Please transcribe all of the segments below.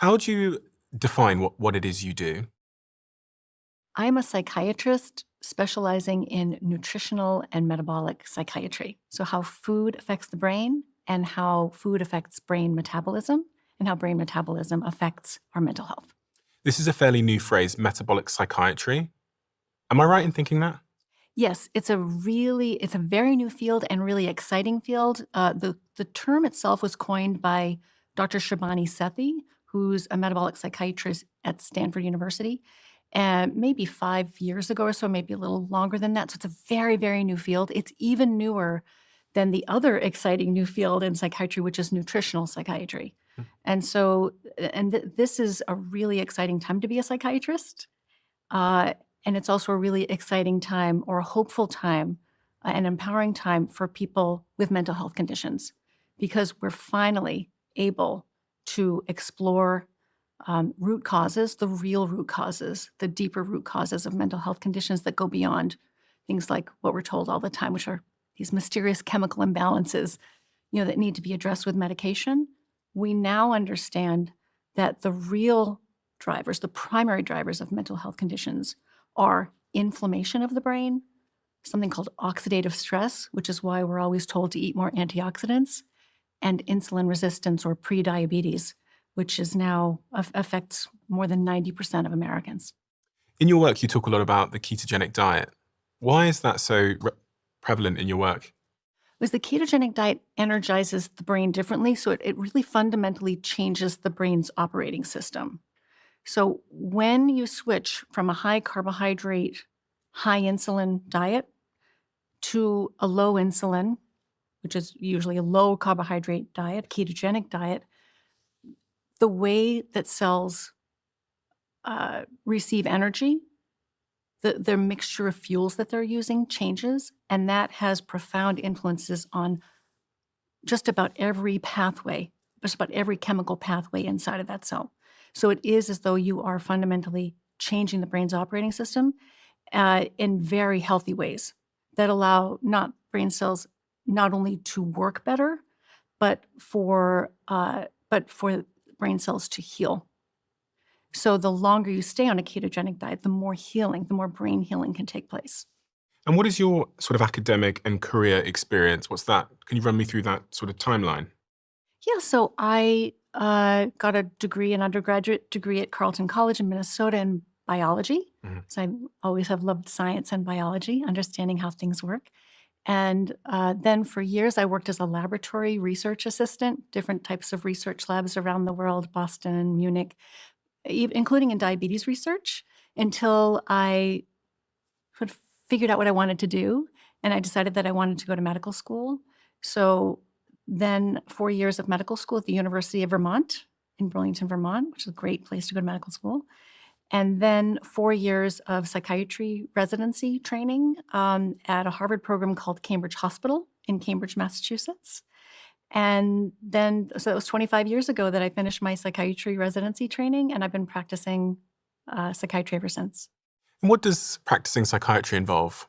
How do you define what it is you do? I'm a psychiatrist specializing in nutritional and metabolic psychiatry. So, how food affects the brain and how food affects brain metabolism and how brain metabolism affects our mental health. This is a fairly new phrase, metabolic psychiatry. Am I right in thinking that? Yes, it's a very new field and really exciting field. The term itself was coined by Dr. Shabani Sethi, who's a metabolic psychiatrist at Stanford University, and maybe 5 years ago or so, maybe a little longer than that. So it's a very, very new field. It's even newer than the other exciting new field in psychiatry, which is nutritional psychiatry. Mm. And so, this is a really exciting time to be a psychiatrist. Uh, and it's also a really exciting time or a hopeful time, an empowering time for people with mental health conditions because we're finally able to explore root causes, the real root causes, the deeper root causes of mental health conditions that go beyond things like what we're told all the time, which are these mysterious chemical imbalances, that need to be addressed with medication. We now understand that the real drivers, the primary drivers of mental health conditions are inflammation of the brain, something called oxidative stress, which is why we're always told to eat more antioxidants, and insulin resistance or prediabetes, which is now affects more than 90% of Americans. In your work, you talk a lot about the ketogenic diet. Why is that so prevalent in your work? Was the ketogenic diet energizes the brain differently, so it really fundamentally changes the brain's operating system. So when you switch from a high carbohydrate, high insulin diet to a low insulin, which is usually a low carbohydrate diet, ketogenic diet, the way that cells receive energy, their mixture of fuels that they're using changes, and that has profound influences on just about every pathway, just about every chemical pathway inside of that cell. So it is as though you are fundamentally changing the brain's operating system in very healthy ways that allow not brain cells not only to work better, but for brain cells to heal. So the longer you stay on a ketogenic diet, the more healing, the more brain healing can take place. And what is your sort of academic and career experience? What's that? Can you run me through that sort of timeline? Yeah, so I got a degree, an undergraduate degree at Carleton College in Minnesota in biology. Mhm. So I always have loved science and biology, understanding how things work. And then for years, I worked as a laboratory research assistant, different types of research labs around the world, Boston, Munich, including in diabetes research, until I sort of figured out what I wanted to do. And I decided that I wanted to go to medical school. So then 4 years of medical school at the University of Vermont in Burlington, Vermont, which is a great place to go to medical school. And then 4 years of psychiatry residency training at a Harvard program called Cambridge Hospital in Cambridge, Massachusetts. And then, so it was 25 years ago that I finished my psychiatry residency training, and I've been practicing psychiatry ever since. And what does practicing psychiatry involve?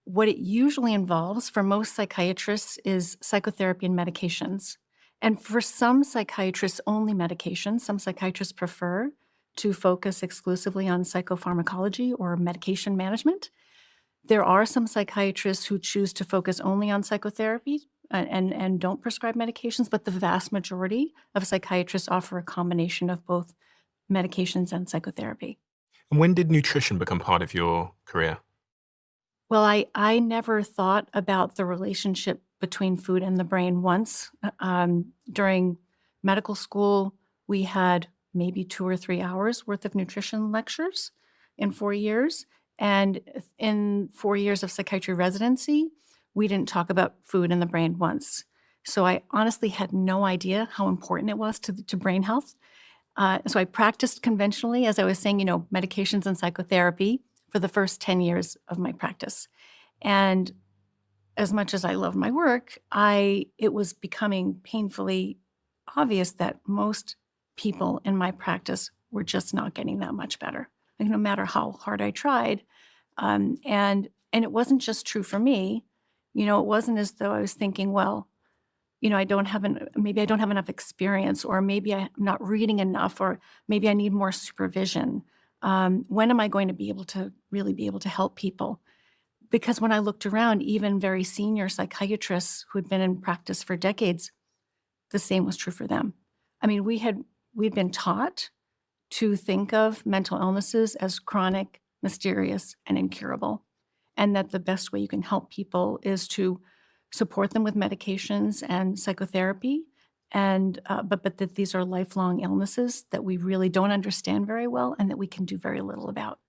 What it usually involves for most psychiatrists is psychotherapy and medications. And for some psychiatrists, only medications. Some psychiatrists prefer to focus exclusively on psychopharmacology or medication management. There are some psychiatrists who choose to focus only on psychotherapy and don't prescribe medications, but the vast majority of psychiatrists offer a combination of both medications and psychotherapy. And when did nutrition become part of your career? Well, I never thought about the relationship between food and the brain once. During medical school, we had maybe 2 or 3 hours worth of nutrition lectures in 4 years, and in 4 years of psychiatry residency, we didn't talk about food and the brain once. So I honestly had no idea how important it was to brain health. So I practiced conventionally, as I was saying, medications and psychotherapy for the first 10 years of my practice. And as much as I love my work, it was becoming painfully obvious that most people in my practice were just not getting that much better, like, no matter how hard I tried. And it wasn't just true for me. It wasn't as though I was thinking, well, maybe I don't have enough experience, or maybe I'm not reading enough, or maybe I need more supervision. When am I going to be able to really be able to help people? Because when I looked around, even very senior psychiatrists who had been in practice for decades, the same was true for them. I mean, we'd been taught to think of mental illnesses as chronic, mysterious, and incurable, and that the best way you can help people is to support them with medications and psychotherapy, and but that these are lifelong illnesses that we really don't understand very well and that we can do very little about.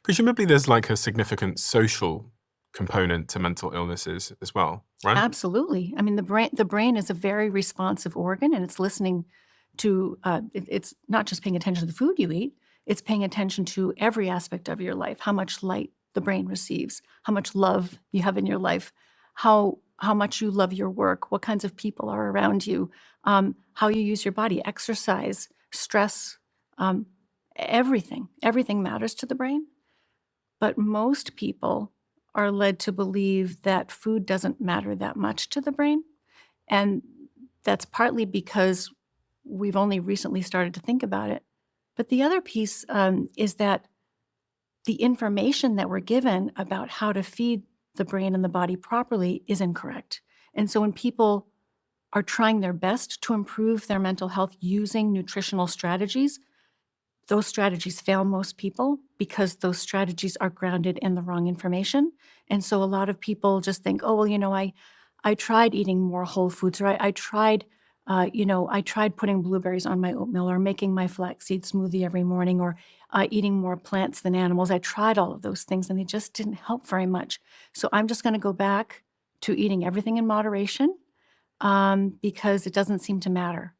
Presumably, there's like a significant social component to mental illnesses as well, right? Absolutely. I mean, the brain is a very responsive organ, and it's listening to, it's not just paying attention to the food you eat, it's paying attention to every aspect of your life, how much light the brain receives, how much love you have in your life, how much you love your work, what kinds of people are around you, how you use your body, exercise, stress, um, everything matters to the brain. But most people are led to believe that food doesn't matter that much to the brain. And that's partly because we've only recently started to think about it. But the other piece is that the information that we're given about how to feed the brain and the body properly is incorrect. And so when people are trying their best to improve their mental health using nutritional strategies, those strategies fail most people because those strategies are grounded in the wrong information. And so a lot of people just think, oh, well, I tried eating more whole foods, or I tried, I tried putting blueberries on my oatmeal, or making my flaxseed smoothie every morning, or eating more plants than animals. I tried all of those things and they just didn't help very much. So I'm just going to go back to eating everything in moderation, because it doesn't seem to matter.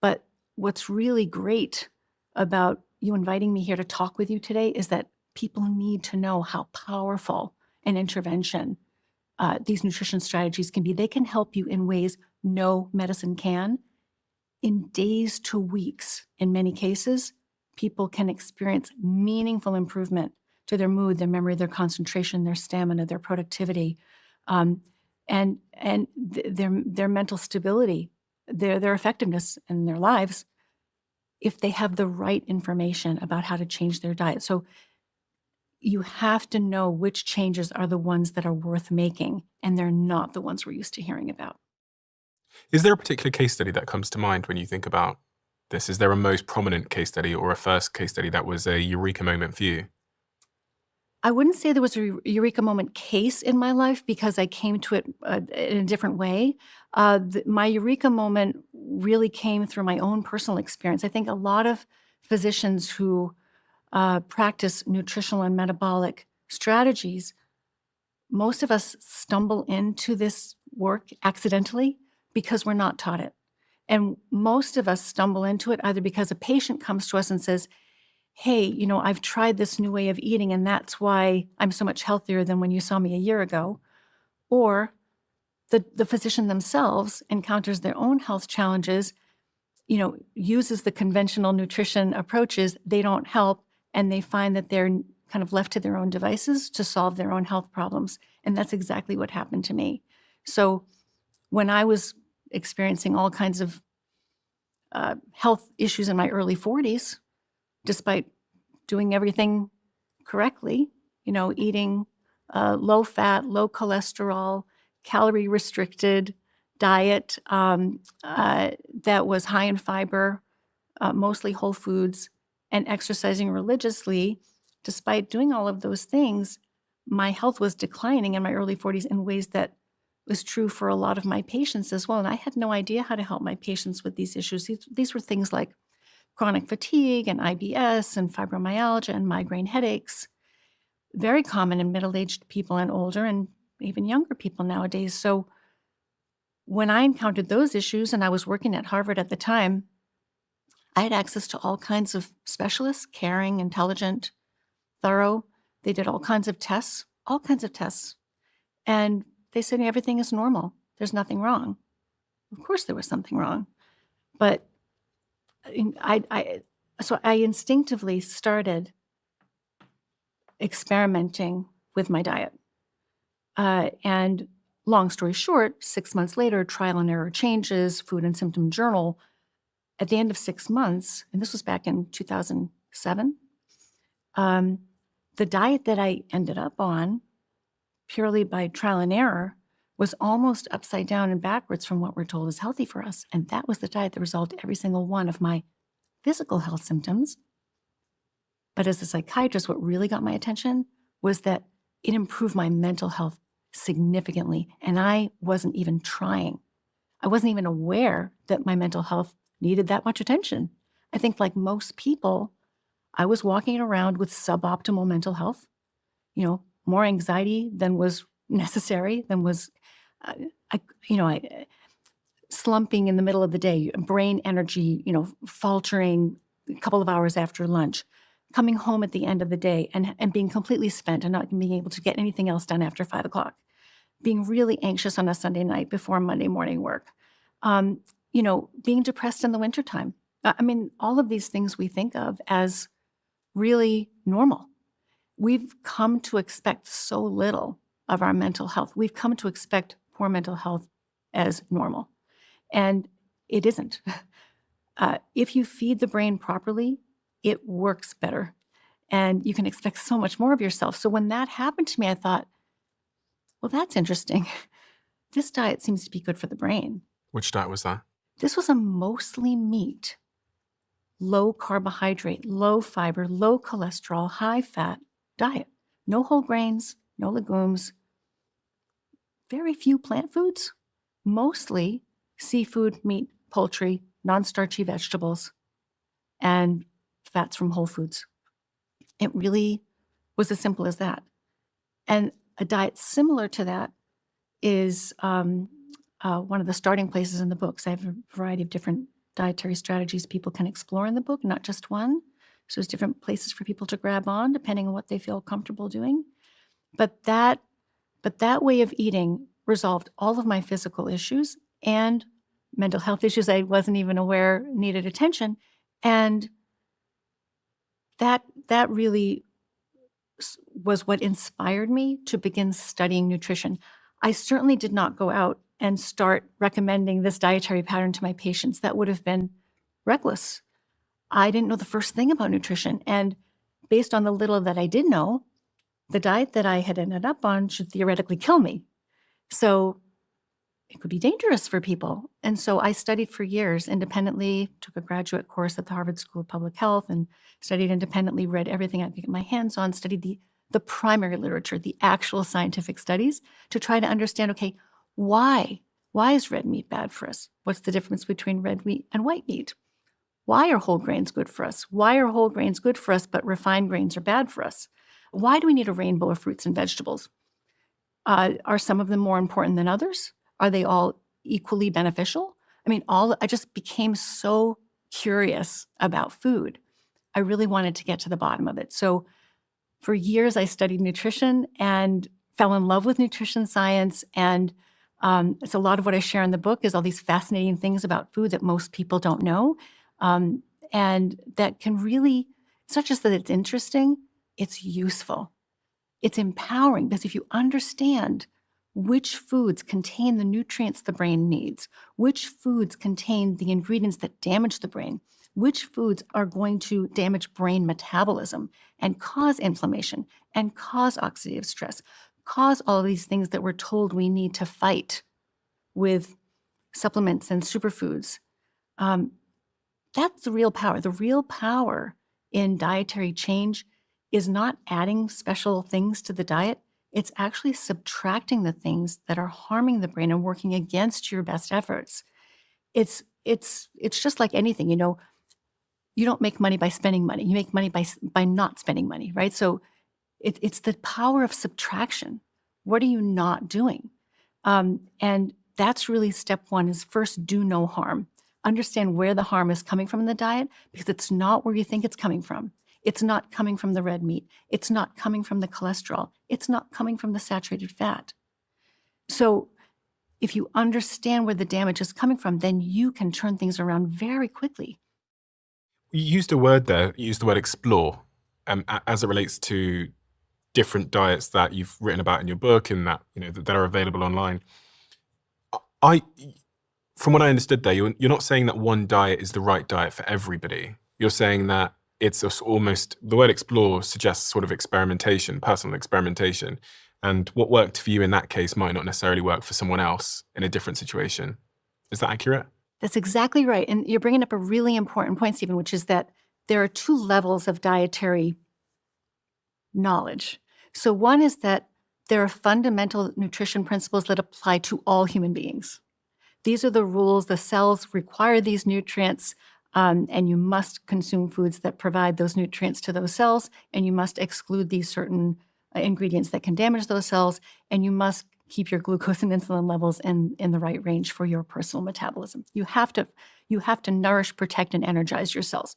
But what's really great about you inviting me here to talk with you today is that people need to know how powerful an intervention these nutrition strategies can be. They can help you in ways no medicine can. In days to weeks, in many cases, people can experience meaningful improvement to their mood, their memory, their concentration, their stamina, their productivity, um, their mental stability, their effectiveness in their lives, if they have the right information about how to change their diet. So you have to know which changes are the ones that are worth making, and they're not the ones we're used to hearing about. Is there a particular case study that comes to mind when you think about this? Is there a most prominent case study or a first case study that was a eureka moment for you? I wouldn't say there was a eureka moment case in my life because I came to it in a different way. My eureka moment really came through my own personal experience. I think a lot of physicians who practice nutritional and metabolic strategies, most of us stumble into this work accidentally because we're not taught it. And most of us stumble into it either because a patient comes to us and says, hey, I've tried this new way of eating, and that's why I'm so much healthier than when you saw me a year ago. Or the physician themselves encounters their own health challenges, uses the conventional nutrition approaches, they don't help, and they find that they're kind of left to their own devices to solve their own health problems. And that's exactly what happened to me. So when I was experiencing all kinds of health issues in my early 40s, despite doing everything correctly, eating low fat, low cholesterol, calorie restricted diet that was high in fiber, mostly whole foods, and exercising religiously. Despite doing all of those things, my health was declining in my early 40s in ways that was true for a lot of my patients as well. And I had no idea how to help my patients with these issues. These were things like chronic fatigue and IBS and fibromyalgia and migraine headaches, very common in middle-aged people and older and even younger people nowadays. So when I encountered those issues, and I was working at Harvard at the time, I had access to all kinds of specialists, caring, intelligent, thorough. They did all kinds of tests, all kinds of tests. And they said everything is normal. There's nothing wrong. Of course there was something wrong. But so I instinctively started experimenting with my diet. And long story short, 6 months later, trial and error changes, food and symptom journal. At the end of 6 months, and this was back in 2007, the diet that I ended up on, purely by trial and error, was almost upside down and backwards from what we're told is healthy for us. And that was the diet that resolved every single one of my physical health symptoms. But as a psychiatrist, what really got my attention was that it improved my mental health significantly. And I wasn't even trying. I wasn't even aware that my mental health needed that much attention. I think, like most people, I was walking around with suboptimal mental health, more anxiety than was necessary, than was, slumping in the middle of the day, brain energy, faltering a couple of hours after lunch, coming home at the end of the day and being completely spent and not being able to get anything else done after 5 o'clock, being really anxious on a Sunday night before Monday morning work, being depressed in the wintertime. All of these things we think of as really normal. We've come to expect so little of our mental health. We've come to expect poor mental health as normal. And it isn't. If you feed the brain properly, it works better. And you can expect so much more of yourself. So when that happened to me, I thought, well, that's interesting. This diet seems to be good for the brain. Which diet was that? This was a mostly meat, low carbohydrate, low fiber, low cholesterol, high fat diet. No whole grains, no legumes, very few plant foods, mostly seafood, meat, poultry, non-starchy vegetables, and fats from whole foods. It really was as simple as that. And a diet similar to that is one of the starting places in the books. I have a variety of different dietary strategies people can explore in the book, not just one. So there's different places for people to grab on depending on what they feel comfortable doing. But that way of eating resolved all of my physical issues and mental health issues I wasn't even aware needed attention. And that really was what inspired me to begin studying nutrition. I certainly did not go out and start recommending this dietary pattern to my patients. That would have been reckless. I didn't know the first thing about nutrition. And based on the little that I did know, the diet that I had ended up on should theoretically kill me. So it could be dangerous for people. And so I studied for years independently, took a graduate course at the Harvard School of Public Health and studied independently, read everything I could get my hands on, studied the primary literature, the actual scientific studies to try to understand, okay, why is red meat bad for us? What's the difference between red meat and white meat? Why are whole grains good for us? Why are whole grains good for us, but refined grains are bad for us? Why do we need a rainbow of fruits and vegetables? Are some of them more important than others? Are they all equally beneficial? I just became so curious about food. I really wanted to get to the bottom of it. So for years, I studied nutrition and fell in love with nutrition science. And it's a lot of what I share in the book is all these fascinating things about food that most people don't know. And that can really, it's not just that it's interesting, it's useful. It's empowering because if you understand which foods contain the nutrients the brain needs, which foods contain the ingredients that damage the brain, which foods are going to damage brain metabolism and cause inflammation and cause oxidative stress, cause all of these things that we're told we need to fight with supplements and superfoods. That's the real power. The real power in dietary change is not adding special things to the diet. It's actually subtracting the things that are harming the brain and working against your best efforts. It's just like anything, you don't make money by spending money. You make money by not spending money, right? So it's the power of subtraction. What are you not doing? And that's really step one is first do no harm. Understand where the harm is coming from in the diet because it's not where you think it's coming from. It's not coming from the red meat. It's not coming from the cholesterol. It's not coming from the saturated fat. So if you understand where the damage is coming from, then you can turn things around very quickly. You used a word there, you used the word explore, as it relates to different diets that you've written about in your book and that, that are available online. I, from what I understood there, you're not saying that one diet is the right diet for everybody. You're saying that it's almost, the word explore suggests sort of experimentation, personal experimentation. And what worked for you in that case might not necessarily work for someone else in a different situation. Is that accurate? That's exactly right. And you're bringing up a really important point, Stephen, which is that there are two levels of dietary knowledge. So one is that there are fundamental nutrition principles that apply to all human beings. These are the rules. The cells require these nutrients, and you must consume foods that provide those nutrients to those cells, and you must exclude these certain ingredients that can damage those cells, and you must keep your glucose and insulin levels in the right range for your personal metabolism. You have to nourish, protect, and energize your cells.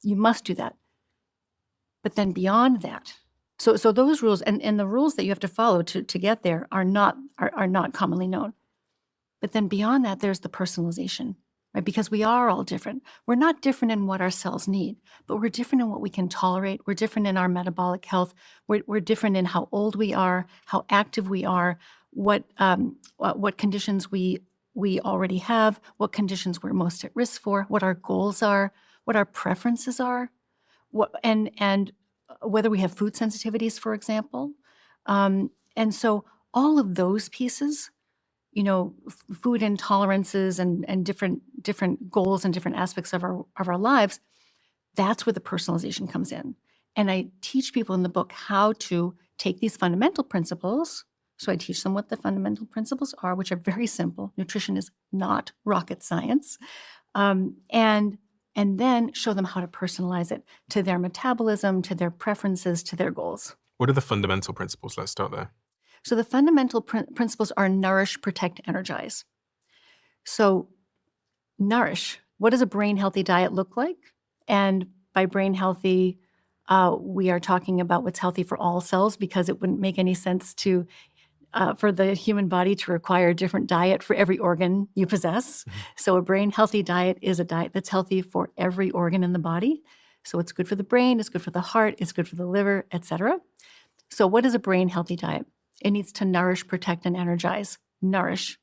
You must do that. But then beyond that, so those rules and the rules that you have to follow to get there are not commonly known. But then beyond that, there's the personalization, right? Because we are all different. We're not different in what our cells need, but we're different in what we can tolerate. We're different in our metabolic health. We're different in how old we are, how active we are, what conditions we already have, what conditions we're most at risk for, what our goals are, what our preferences are, and whether we have food sensitivities, for example. And so all of those pieces, food intolerances and different goals and different aspects of our lives, that's where the personalization comes in. And I teach people in the book how to take these fundamental principles. So I teach them what the fundamental principles are, which are very simple. Nutrition is not rocket science. And then show them how to personalize it to their metabolism, to their preferences, to their goals. What are the fundamental principles? Let's start there. So the fundamental principles are nourish, protect, energize. So nourish, what does a brain healthy diet look like? And by brain healthy, we are talking about what's healthy for all cells, because it wouldn't make any sense for the human body to require a different diet for every organ you possess. Mm-hmm. So a brain healthy diet is a diet that's healthy for every organ in the body. So it's good for the brain, it's good for the heart, it's good for the liver, etc. So what is a brain healthy diet? It needs to nourish, protect, and energize. Nourish.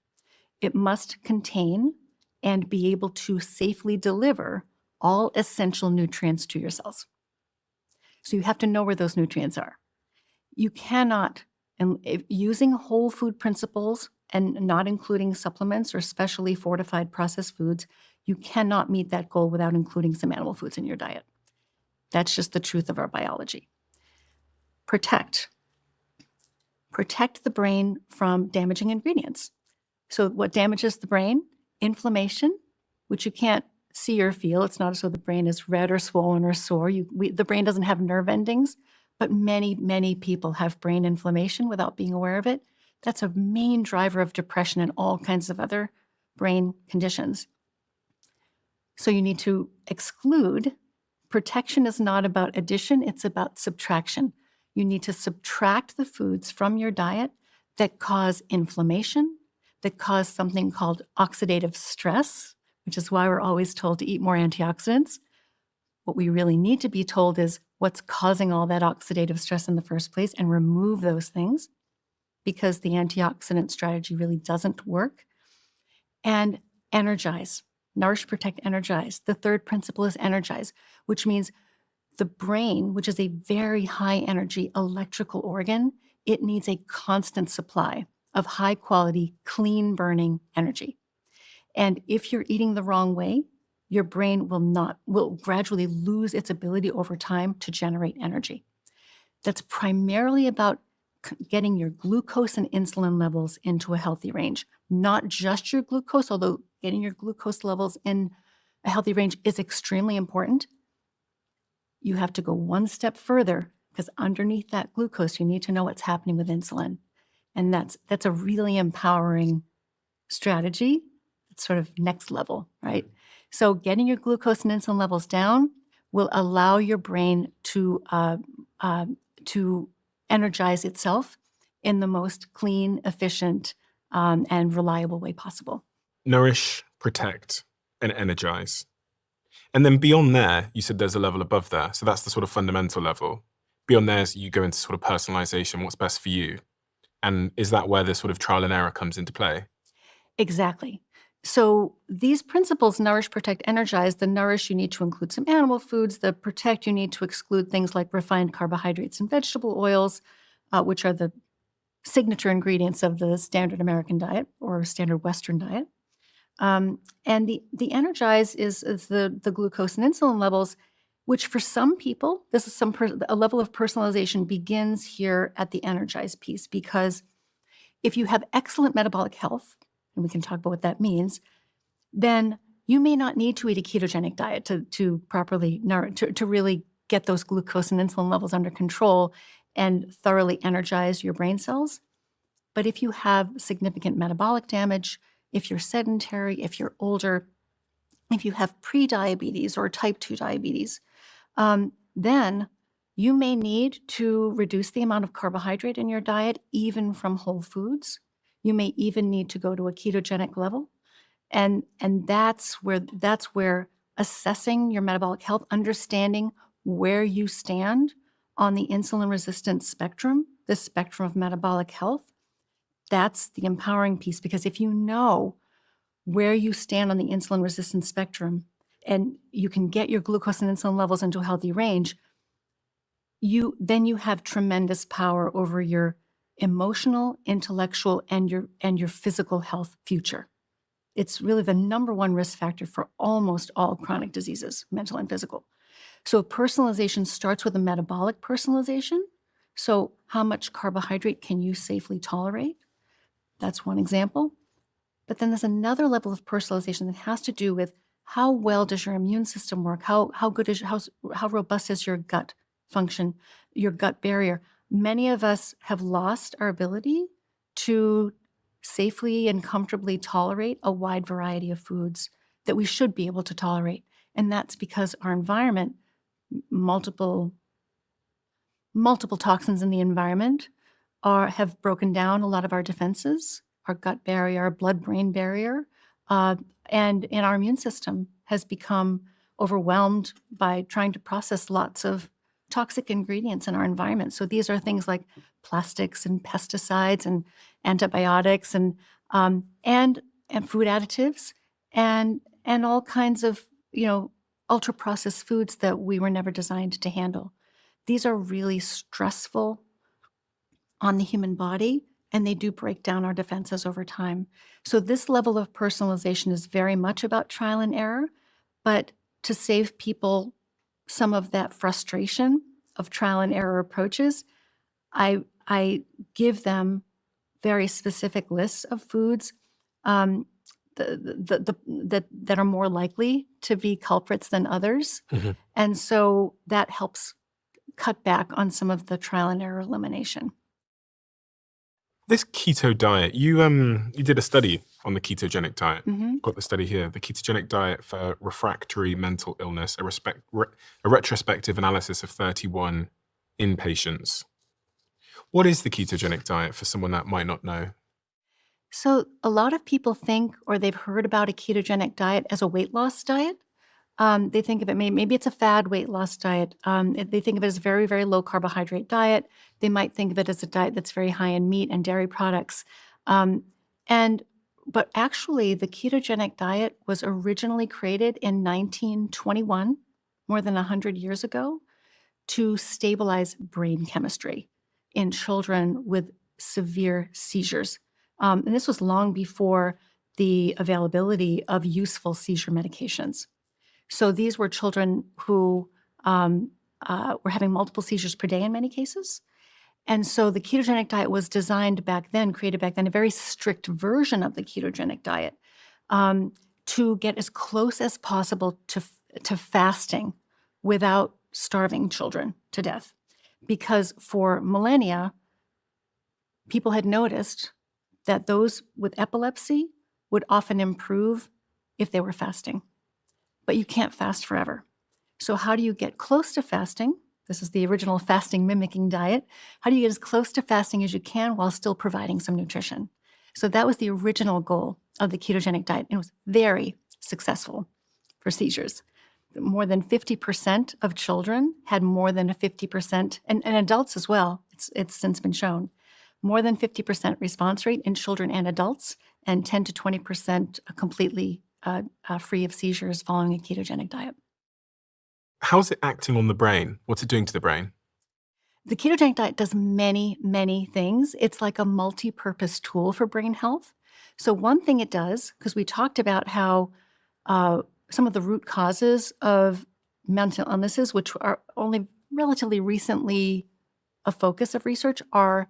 It must contain and be able to safely deliver all essential nutrients to your cells. So you have to know where those nutrients are. You cannot, using whole food principles and not including supplements or specially fortified processed foods, you cannot meet that goal without including some animal foods in your diet. That's just the truth of our biology. Protect. Protect the brain from damaging ingredients. So what damages the brain? Inflammation, which you can't see or feel. It's not as though the brain is red or swollen or sore. The brain doesn't have nerve endings, but many, many people have brain inflammation without being aware of it. That's a main driver of depression and all kinds of other brain conditions. So you need to exclude. Protection is not about addition, it's about subtraction. You need to subtract the foods from your diet that cause inflammation, that cause something called oxidative stress, which is why we're always told to eat more antioxidants. What we really need to be told is what's causing all that oxidative stress in the first place, and remove those things, because the antioxidant strategy really doesn't work. And energize. Nourish, protect, energize. The third principle is energize, which means the brain, which is a very high energy electrical organ, it needs a constant supply of high quality, clean burning energy. And if you're eating the wrong way, your brain will gradually lose its ability over time to generate energy. That's primarily about getting your glucose and insulin levels into a healthy range. Not just your glucose, although getting your glucose levels in a healthy range is extremely important. You have to go one step further, because underneath that glucose, you need to know what's happening with insulin. And that's a really empowering strategy. It's sort of next level, right? So getting your glucose and insulin levels down will allow your brain to energize itself in the most clean, efficient, and reliable way possible. Nourish, protect, and energize. And then beyond there, you said there's a level above there. So that's the sort of fundamental level. beyond there, you go into sort of personalization, what's best for you. And is that where the sort of trial and error comes into play? Exactly. So these principles, nourish, protect, energize. The nourish, you need to include some animal foods. The protect, you need to exclude things like refined carbohydrates and vegetable oils, which are the signature ingredients of the standard American diet or standard Western diet. And the energize is the glucose and insulin levels, which for some people, this is a level of personalization begins here at the energize piece, because if you have excellent metabolic health, and we can talk about what that means, then you may not need to eat a ketogenic diet to properly to really get those glucose and insulin levels under control and thoroughly energize your brain cells. But if you have significant metabolic damage, if you're sedentary, if you're older, if you have prediabetes or type 2 diabetes, then you may need to reduce the amount of carbohydrate in your diet, even from whole foods. You may even need to go to a ketogenic level. And that's where assessing your metabolic health, understanding where you stand on the insulin resistance spectrum, the spectrum of metabolic health, that's the empowering piece. Because if you know where you stand on the insulin resistance spectrum and you can get your glucose and insulin levels into a healthy range, then you have tremendous power over your emotional, intellectual, and your physical health future. It's really the number one risk factor for almost all chronic diseases, mental and physical. So personalization starts with a metabolic personalization. So how much carbohydrate can you safely tolerate? That's one example. But then there's another level of personalization that has to do with how well does your immune system work? How robust is your gut function, your gut barrier? Many of us have lost our ability to safely and comfortably tolerate a wide variety of foods that we should be able to tolerate. And that's because our environment, multiple toxins in the environment have broken down a lot of our defenses, our gut barrier, our blood-brain barrier, and our immune system has become overwhelmed by trying to process lots of toxic ingredients in our environment. So these are things like plastics and pesticides and antibiotics and food additives and all kinds of ultra-processed foods that we were never designed to handle. These are really stressful on the human body, and they do break down our defenses over time. So this level of personalization is very much about trial and error, but to save people some of that frustration of trial and error approaches, I give them very specific lists of foods that are more likely to be culprits than others. Mm-hmm. And so that helps cut back on some of the trial and error elimination. This keto diet, you did a study on the ketogenic diet. Mm-hmm. Got the study here, the ketogenic diet for refractory mental illness, a retrospective analysis of 31 inpatients. What is the ketogenic diet for someone that might not know? So a lot of people think, or they've heard about a ketogenic diet as a weight loss diet. They think of it, maybe it's a fad weight loss diet. They think of it as a very, very low carbohydrate diet. They might think of it as a diet that's very high in meat and dairy products. But actually, the ketogenic diet was originally created in 1921, more than 100 years ago, to stabilize brain chemistry in children with severe seizures. And this was long before the availability of useful seizure medications. So these were children who were having multiple seizures per day in many cases. And so the ketogenic diet was created back then, a very strict version of the ketogenic diet to get as close as possible to fasting without starving children to death. Because for millennia, people had noticed that those with epilepsy would often improve if they were fasting. But you can't fast forever. So how do you get close to fasting? This is the original fasting mimicking diet. How do you get as close to fasting as you can while still providing some nutrition? So that was the original goal of the ketogenic diet, and it was very successful for seizures. more than 50% of children had more than a 50%, and adults as well, it's since been shown, more than 50% response rate in children and adults, and 10 to 20% completely free of seizures following a ketogenic diet. How's it acting on the brain? What's it doing to the brain? The ketogenic diet does many, many things. It's like a multi-purpose tool for brain health. So one thing it does, because we talked about how some of the root causes of mental illnesses, which are only relatively recently a focus of research, are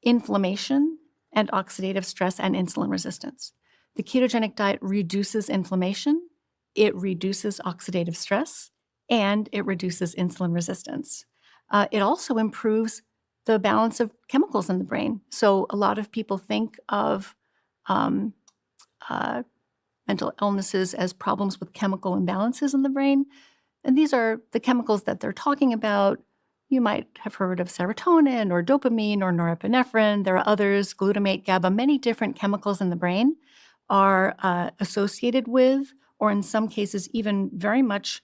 inflammation and oxidative stress and insulin resistance. The ketogenic diet reduces inflammation, it reduces oxidative stress, and it reduces insulin resistance. It also improves the balance of chemicals in the brain. So a lot of people think of um, mental illnesses as problems with chemical imbalances in the brain. And these are the chemicals that they're talking about. You might have heard of serotonin or dopamine or norepinephrine. There are others, glutamate, GABA. Many different chemicals in the brain are associated with, or in some cases, even very much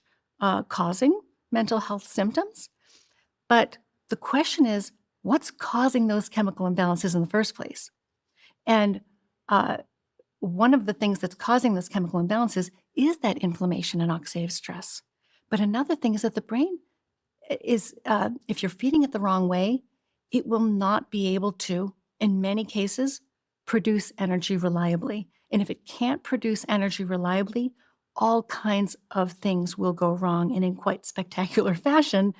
causing mental health symptoms. But the question is, what's causing those chemical imbalances in the first place? And one of the things that's causing those chemical imbalances is that inflammation and oxidative stress. But another thing is that the brain is, if you're feeding it the wrong way, it will not be able to, in many cases, produce energy reliably. And if it can't produce energy reliably, all kinds of things will go wrong, and in quite spectacular fashion.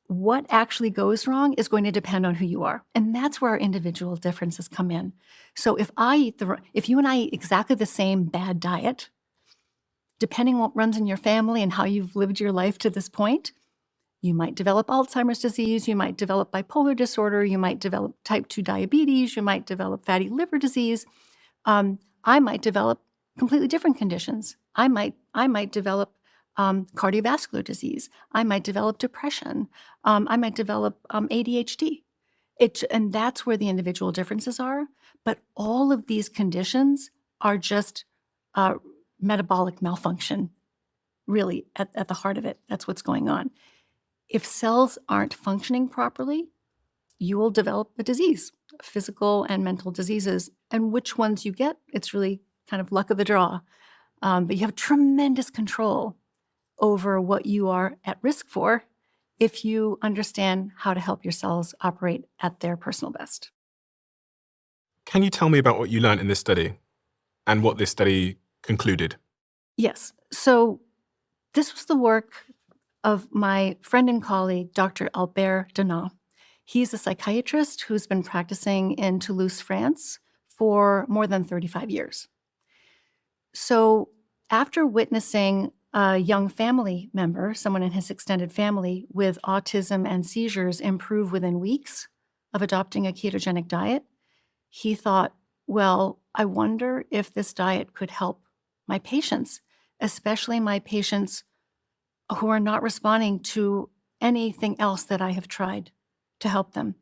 What actually goes wrong is going to depend on who you are. And that's where our individual differences come in. So if you and I eat exactly the same bad diet, depending on what runs in your family and how you've lived your life to this point, you might develop Alzheimer's disease, you might develop bipolar disorder, you might develop type 2 diabetes, you might develop fatty liver disease. I might develop completely different conditions. I might develop cardiovascular disease. I might develop depression. I might develop ADHD. And that's where the individual differences are. But all of these conditions are just metabolic malfunction, really, at the heart of it. That's what's going on. If cells aren't functioning properly, you will develop a disease, physical and mental diseases. And which ones you get, it's really kind of luck of the draw. But you have tremendous control over what you are at risk for if you understand how to help your cells operate at their personal best. Can you tell me about what you learned in this study and what this study concluded? Yes. So this was the work of my friend and colleague, Dr. Albert Denat. He's a psychiatrist who's been practicing in Toulouse, France for more than 35 years. So after witnessing a young family member, someone in his extended family with autism and seizures improve within weeks of adopting a ketogenic diet, he thought, well, I wonder if this diet could help my patients, especially my patients who are not responding to anything else that I have tried to help them.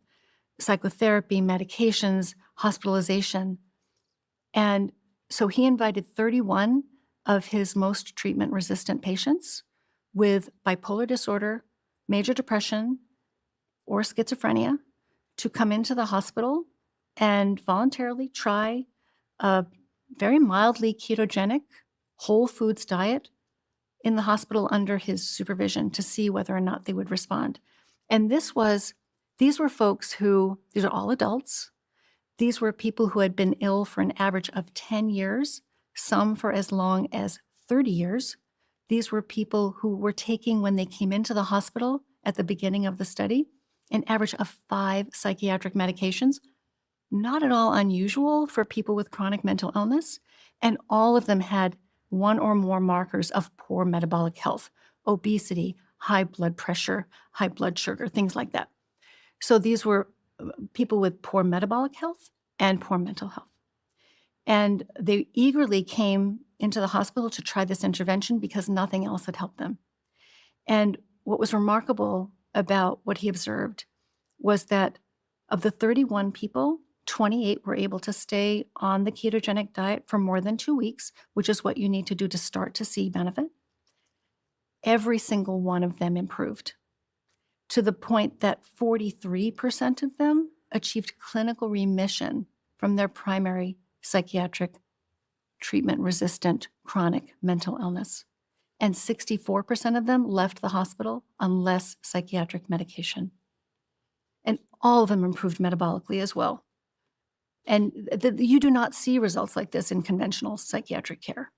Psychotherapy, medications, hospitalization. And so he invited 31 of his most treatment-resistant patients with bipolar disorder, major depression, or schizophrenia to come into the hospital and voluntarily try a very mildly ketogenic whole foods diet in the hospital under his supervision to see whether or not they would respond. And these were folks who, these are all adults. These were people who had been ill for an average of 10 years, some for as long as 30 years. These were people who were taking, when they came into the hospital at the beginning of the study, an average of 5 psychiatric medications, not at all unusual for people with chronic mental illness. And all of them had one or more markers of poor metabolic health, obesity, high blood pressure, high blood sugar, things like that. So these were people with poor metabolic health and poor mental health. And they eagerly came into the hospital to try this intervention because nothing else had helped them. And what was remarkable about what he observed was that of the 31 people, 28 were able to stay on the ketogenic diet for more than 2 weeks, which is what you need to do to start to see benefit. every single one of them improved, to the point that 43% of them achieved clinical remission from their primary psychiatric treatment-resistant chronic mental illness. And 64% of them left the hospital on less psychiatric medication. And all of them improved metabolically as well. And you do not see results like this in conventional psychiatric care.